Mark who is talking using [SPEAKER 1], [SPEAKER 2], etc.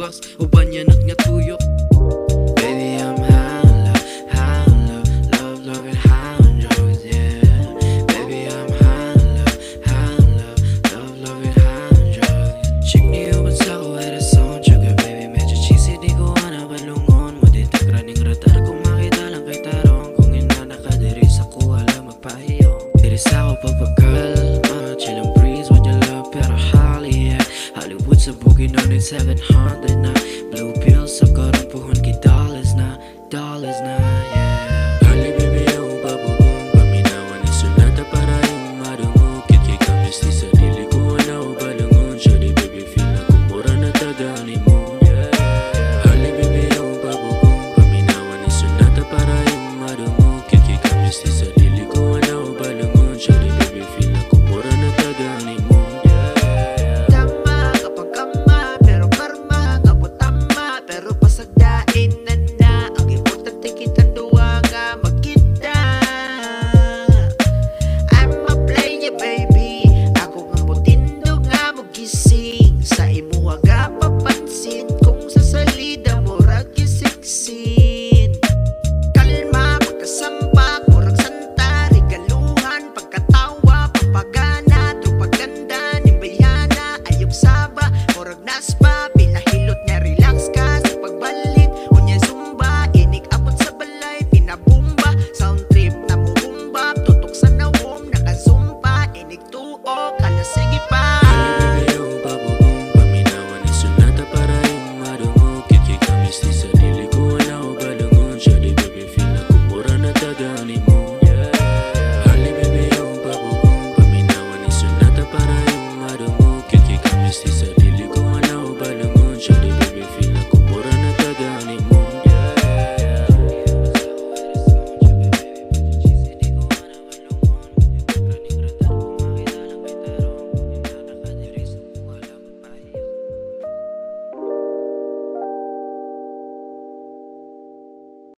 [SPEAKER 1] box uban yanak nga tuyok. Baby, I'm high on love, love, love and high on drugs, yeah. Baby, I'm high on love, love and high on drugs. Chick niyo man sa ko at a song sugar, baby, medyo cheesy, di ko na balungon mo dito kraning radar, kung makita lang kay tarong, kung ina nakadiri sa kuha lang magpahiyong. Diri sa ako pagpag-girl, chill and breeze with your love, pero Holly, yeah. Hollywood sa bukid on in 700 na blue pills sa karong puhon kay dollars na, yeah.
[SPEAKER 2] Hali baby ako babugong paminawan ng sunata para yung marungo. Kit kay kamis di sarili ko na ako balangon. Shawty baby feel na kumura na tagani mo, yeah. Hali baby ako babugong paminawan ng sunata para yung marungo. Kit kay kamis di sarili ko na ako balangon. Shawty baby feel na kumura na tagani mo, yeah.
[SPEAKER 3] Tama kapag kama, pero karma kapag tama, pero pasagdain na na. Ang importante kitang duwa nga magkita. I'ma play ya baby, ako nga mutindo nga magising. Sa imuha nga papansin, kung sa salida mo ragisiksin. Kalma pagkasamba, kurang santa, regaluhan, pagkatawa, papagana, tupaganda, nimbayana, ayong saba, murag naspa.